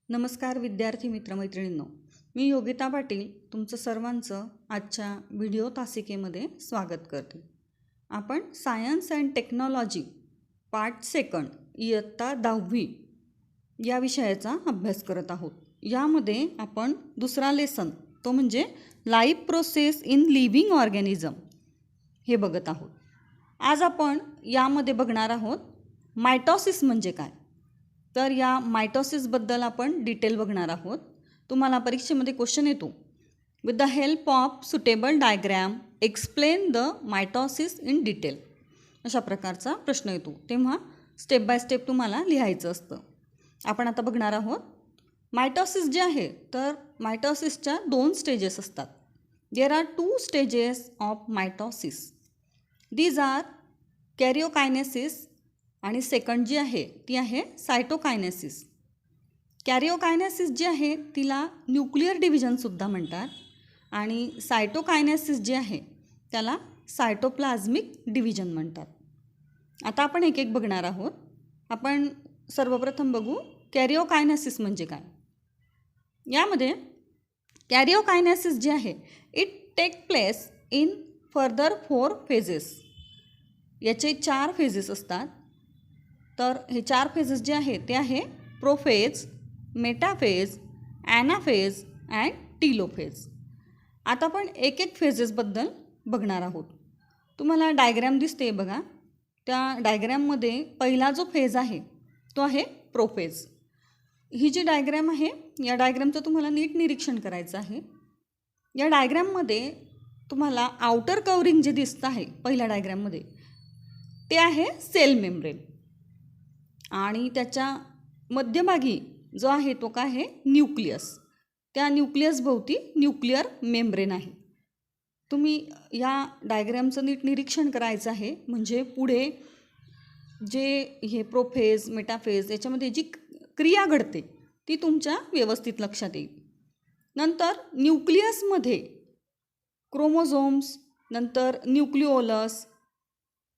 नमस्कार विद्यार्थी मित्रमैत्रिणींनो, मी योगिता पाटील तुमचं सर्वांचं आजच्या व्हिडिओ तासिकेमध्ये स्वागत करते. आपण science and technology part second इयत्ता 10वी या विषयाचा अभ्यास करत आहोत. यामध्ये आपण दुसरा लेसन तो म्हणजे life process in living organism हे बघत आहोत. आज आपण यामध्ये बघणार आहोत मायटॉसिस म्हणजे काय. तर या मायटॉसिसबद्दल आपण डिटेल बघणार आहोत. तुम्हाला परीक्षेमध्ये क्वेश्चन येतो, with the help of suitable diagram explain the mitosis in detail, अशा प्रकारचा प्रश्न येतो. तेव्हा स्टेप बाय स्टेप तुम्हाला लिहायचं असतं. आपण आता बघणार आहोत मायटॉसिस जे आहे, तर मायटॉसिसच्या 2 स्टेजेस असतात. There are 2 stages of mitosis. These are karyokinesis आणि सेकंड जी आहे ती आहे सायटोकायनेसिस. कॅरिओकायनेसिस जी आहे तिला न्यूक्लिअर डिव्हिजनसुद्धा म्हणतात आणि सायटोकायनेसिस जी आहे त्याला सायटोप्लाझ्मिक डिव्हिजन म्हणतात. आता आपण एक एक बघणार आहोत. आपण सर्वप्रथम बघू कॅरिओकायनेसिस म्हणजे काय. यामध्ये कॅरिओकायनेसिस जी आहे it take place in further 4 phases. याचे 4 फेजेस असतात. तर हे 4 फेजेस जे आहे ते आहे prophase, metaphase, anaphase and telophase. आता आपण एक एक फेजेसबद्दल बघणार आहोत. तुम्हाला डायग्रॅम दिसते बघा. त्या डायग्रॅममध्ये पहिला जो फेज आहे तो आहे प्रोफेज. ही जी डायग्रॅम आहे या डायग्रॅमचं तुम्हाला नीट निरीक्षण करायचं आहे. या डायग्रॅममध्ये तुम्हाला आउटर कवरिंग जे दिसतं आहे पहिल्या डायग्रॅममध्ये ते आहे सेल मेम्ब्रेन आणि त्याच्या मध्यभागी जो आहे तो काय आहे न्यूक्लियस. त्या न्यूक्लियस भोवती न्यूक्लिअर मेम्ब्रेन आहे. तुम्ही या डायग्रॅमचं नीट निरीक्षण करायचं आहे, म्हणजे पुढे जे हे प्रोफेज मेटाफेज याच्यामध्ये जी क्रिया घडते ती तुमच्या व्यवस्थित लक्षात येईल. नंतर न्यूक्लियसमध्ये क्रोमोझोम्स, नंतर न्यूक्लिओलस,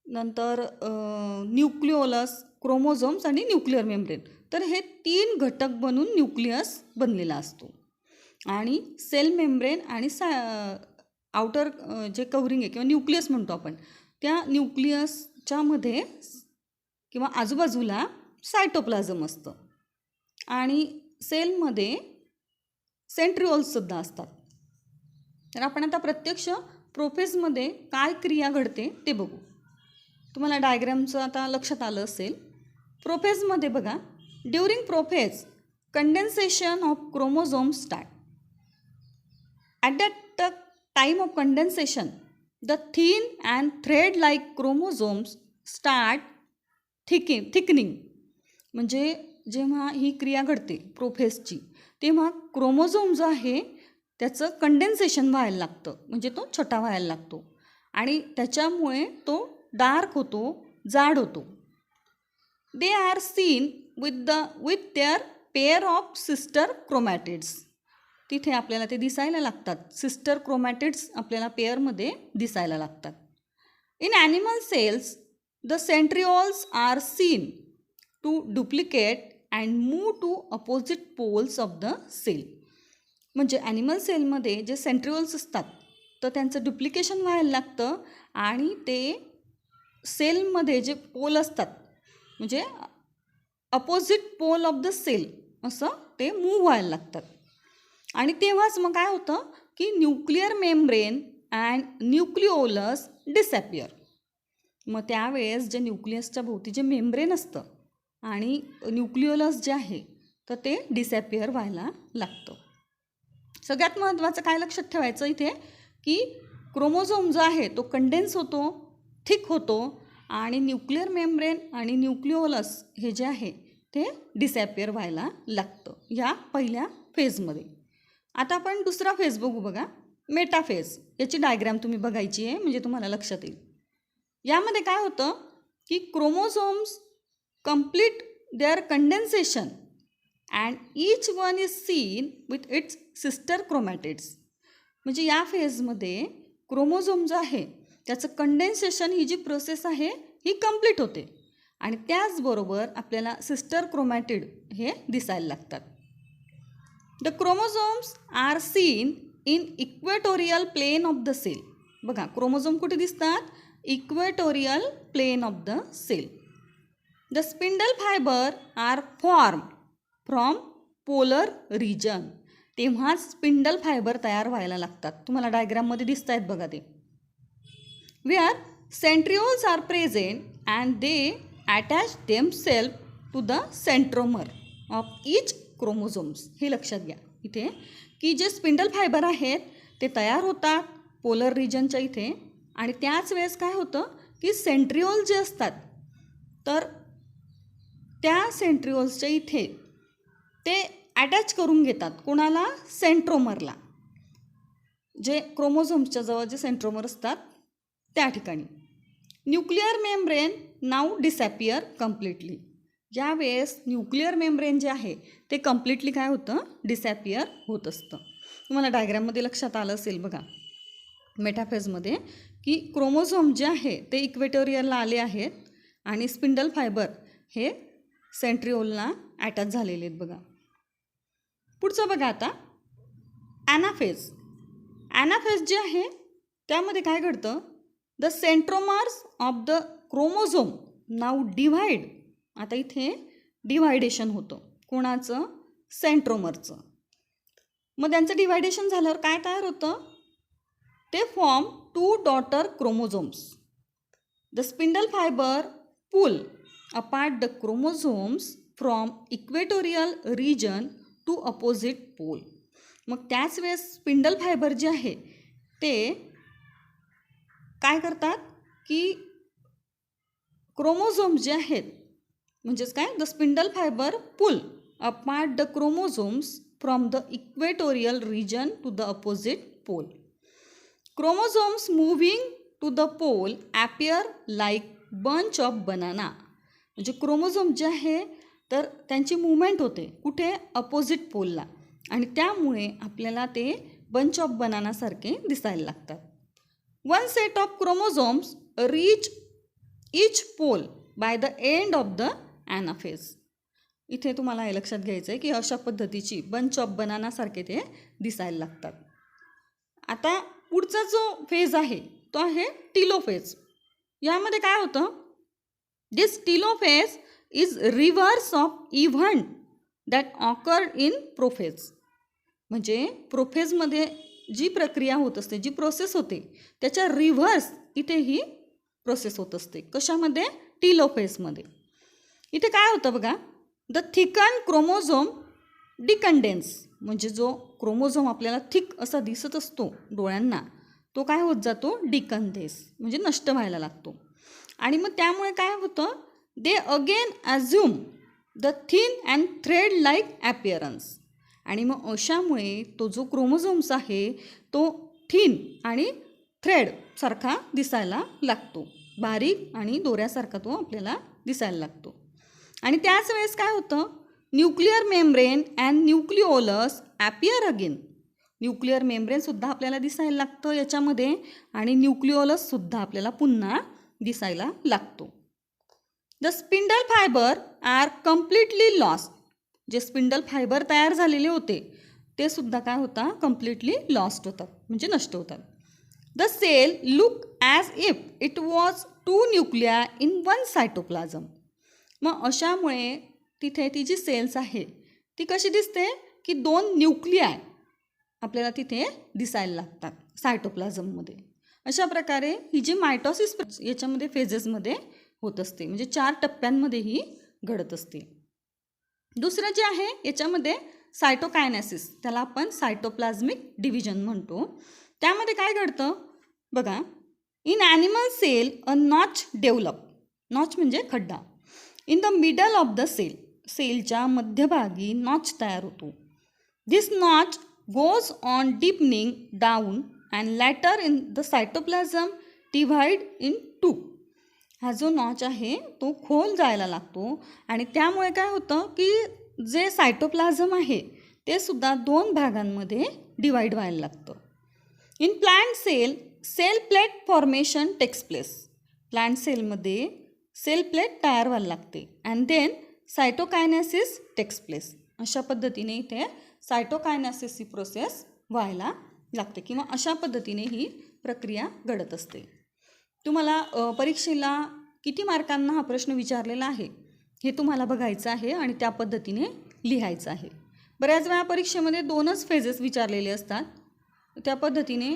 नंतर न्यूक्लिओलस, क्रोमोझोम्स आणि न्यूक्लिअर मेम्ब्रेन. तर हे 3 घटक बनून न्यूक्लियस बनलेला असतो. आणि सेल मेम्ब्रेन आणि आउटर जे कव्हरिंग आहे किंवा न्यूक्लियस म्हणतो आपण, त्या न्यूक्लियसच्या मध्ये किंवा आजूबाजूला सायटोप्लाझम असतं आणि सेलमध्ये सेंट्रिओल्ससुद्धा असतात. तर आपण आता प्रत्यक्ष प्रोफेजमध्ये काय क्रिया घडते ते बघू. तुम्हाला डायग्रॅमचं आता लक्षात आलं असेल. प्रोफेजमध्ये बघा, during prophase condensation of chromosomes start. At that time of condensation the thin and thread like chromosomes start thickening. म्हणजे जेव्हा ही क्रिया घडते प्रोफेजची तेव्हा क्रोमोझोम जो आहे त्याचं कंडेन्सेशन व्हायला लागतं, म्हणजे तो छोटा व्हायला लागतो आणि त्याच्यामुळे तो डार्क होतो, जाड होतो. They are seen with their pair of sister chromatids. तिथे आपल्याला ते दिसायला लागतात. सिस्टर क्रोमॅटिड्स आपल्याला पेअरमध्ये दिसायला लागतात. In animal cells the centrioles are seen to duplicate and move to opposite poles of the cell. म्हणजे ॲनिमल सेलमध्ये जे सेंट्रिओल्स असतात तर त्यांचं डुप्लिकेशन व्हायला लागतं आणि ते सेलमध्ये जे पोल असतात म्हणजे opposite pole of the cell असं ते मूव्ह व्हायला लागतात. आणि तेव्हाच मग काय होतं की न्यूक्लिअर मेम्ब्रेन अँड न्यूक्लिओलस डिसॅपियर. मग त्यावेळेस जे न्यूक्लियसच्या भोवती जे मेम्ब्रेन असतं आणि न्यूक्लिओलस जे आहे तर ते डिसॅपियर व्हायला लागतं. सगळ्यात महत्त्वाचं काय लक्षात ठेवायचं इथे की क्रोमोझोम जो आहे तो कंडेन्स होतो, थिक होतो आणि न्यूक्लिअर मेम्ब्रेन आणि न्यूक्लिओलस हे जे आहे ते डिसॅपियर व्हायला लागतं ह्या पहिल्या फेजमध्ये. आता आपण दुसरा फेज बघू बघा, मेटाफेज. याची डायग्रॅम तुम्ही बघायची आहे म्हणजे तुम्हाला लक्षात येईल. यामध्ये काय होतं की chromosomes complete their condensation and each one is seen with its sister chromatids. म्हणजे या फेजमध्ये क्रोमोझोम जो आहे त्याचं कंडेन्सेशन ही जी प्रोसेस आहे ही कंप्लीट होते आणि त्याचबरोबर आपल्याला सिस्टर क्रोमॅटिड हे दिसायला लागतात. The chromosomes are seen in equatorial plane of the cell. बघा क्रोमोझोम कुठे दिसतात? Equatorial plane of the cell. The spindle fibre are form from polar region. तेव्हाच स्पिंडल फायबर तयार व्हायला लागतात. तुम्हाला डायग्राममध्ये दिसत आहेत बघा ते. Where centrioles are present and they attach themselves to the centromere of each chromosomes. हे लक्षात घ्या इथे की जे स्पिंडल फायबर आहेत ते तयार होतात पोलर रिजनच्या इथे, आणि त्याच वेळेस काय होतं की सेंट्रिओल जे असतात तर त्या सेंट्रिओल्सच्या इथे ते अटॅच करून घेतात. कोणाला? सेंट्रोमरला. जे क्रोमोझोम्सच्या जवळ जे सेंट्रोमर असतात त्या ठिकाणी. Nuclear membrane now disappear completely. यावेळेस न्यूक्लिअर मेम्ब्रेन जे आहे ते कम्प्लिटली काय होतं? डिसॅपियर होत असतं. तुम्हाला डायग्राममध्ये लक्षात आलं असेल बघा मेटाफेजमध्ये की क्रोमोझोम जे आहे ते इक्वेटोरियलला आले आहेत आणि स्पिंडल फायबर हे सेंट्रिओलला अटॅच झालेले आहेत बघा. पुढचं बघा आता ॲनाफेज. ॲनाफेज जे आहे त्यामध्ये काय घडतं? The centromeres of the chromosome now divide. आता इथे डिव्हायडेशन होतं. कोणाचं? सेंट्रोमरचं. मग त्यांचं डिव्हायडेशन झाल्यावर काय तयार होतं? ते form 2 daughter chromosomes. The spindle fibre pull apart the chromosomes from equatorial region to opposite pole. मग त्याच वेळेस स्पिंडल फायबर जे आहे ते काय करतात की क्रोमोझोम जे आहेत म्हणजेच काय? The spindle fibre pull apart the chromosomes from the equatorial region to the opposite pole. Chromosomes moving to the pole appear like bunch of banana. म्हणजे क्रोमोझोम जे आहे तर त्यांची मूवमेंट होते कुठे? अपोजिट पोलला, आणि त्यामुळे आपल्याला ते बंच ऑफ बनानासारखे दिसायला लागतात. One set of chromosomes reach each pole by the end of the anaphase. इथे तुम्हाला हे लक्षात घ्यायचं आहे की अशा पद्धतीची बंच ऑफ बनानासारखे ते दिसायला लागतात. आता पुढचा जो फेज आहे तो आहे टिलोफेज. यामध्ये काय होतं? This telophase is reverse of event that occurred in prophase. म्हणजे प्रोफेजमध्ये जी प्रक्रिया होत असते, जी प्रोसेस होते त्याच्या रिव्हर्स इथे ही प्रोसेस होत असते. कशामध्ये? टिलोफेजमध्ये. इथे काय होतं बघा? The thicken chromosome decondense. म्हणजे जो क्रोमोझोम आपल्याला थिक असा दिसत असतो डोळ्यांना तो काय होत जातो? डिकंडेन्स म्हणजे नष्ट व्हायला लागतो. आणि मग त्यामुळे काय होतं? They again assume the thin and thread like appearance. आणि मग अशामुळे तो जो क्रोमोझोम्स आहे तो थिन आणि थ्रेड सारखा दिसायला लागतो. बारीक आणि दोऱ्यासारखा तो आपल्याला दिसायला लागतो. आणि त्याच वेळेस काय होतं? Nuclear membrane and nucleolus appear again. Nuclear मेम्ब्रेनसुद्धा आपल्याला दिसायला लागतं याच्यामध्ये, आणि न्यूक्लिओलससुद्धा आपल्याला पुन्हा दिसायला लागतो. The spindle fibre are completely lost. जे स्पिंडल फायबर तयार झालेले होते ते सुद्धा काय होता? कम्प्लिटली लॉस्ट होतात म्हणजे नष्ट होतात. The cell look as if it was 2 nuclei in 1 cytoplasm. मग अशामुळे तिथे ती जी सेल्स आहे ती कशी दिसते की 2 न्यूक्लिया आपल्याला तिथे दिसायला लागतात सायटोप्लाझममध्ये. अशा प्रकारे ही जी मायटॉसिस याच्यामध्ये फेजेसमध्ये होत असते, म्हणजे 4 टप्प्यांमध्ये ही घडत असते. दुसरं जे आहे याच्यामध्ये सायटोकायनेसिस, त्याला आपण सायटोप्लाझमिक डिव्हिजन म्हणतो. त्यामध्ये काय घडतं बघा? In animal cell a notch develop. Notch म्हणजे खड्डा. In the middle of the cell. सेलच्या मध्यभागी नॉच तयार होतो. This notch goes on deepening down and later in the cytoplasm divide in 2. हा जो नॉच आहे तो खोल जायला लागतो आणि त्यामुळे काय होतं की जे सायटोप्लाझम आहे ते सुद्धा 2 भागांमध्ये डिवाइड व्हायला लागतं. In plant cell cell plate formation takes place. Plant सेलमध्ये सेल प्लेट तयार व्हायला लागते and then cytokinesis takes place. अशा पद्धतीने इथे सायटोकायनेसिसची प्रोसेस व्हायला लागते किंवा अशा पद्धतीने ही प्रक्रिया घडत असते. तुम्हाला परीक्षेला किती मार्कांना हा प्रश्न विचारलेला आहे हे तुम्हाला बघायचं आहे आणि त्या पद्धतीने लिहायचं आहे. बऱ्याच वेळा परीक्षेमध्ये 2च फेजेस विचारलेले असतात. त्या पद्धतीने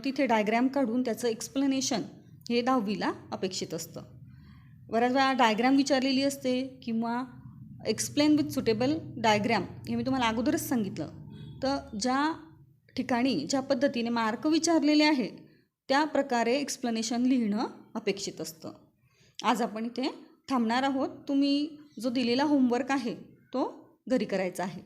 तिथे डायग्रॅम काढून त्याचं एक्सप्लेनेशन हे 10वीला अपेक्षित असतं. बऱ्याच वेळा डायग्रॅम विचारलेली असते किंवा एक्सप्लेन विथ सुटेबल डायग्रॅम हे मी तुम्हाला अगोदरच सांगितलं. तर ज्या ठिकाणी ज्या पद्धतीने मार्क विचारलेले आहे त्या प्रकारे एक्सप्लेनेशन लिहिणं अपेक्षित असतं. आज आपण इथे थांबणार आहोत. तुम्ही जो दिलेला होमवर्क आहे तो घरी करायचा आहे.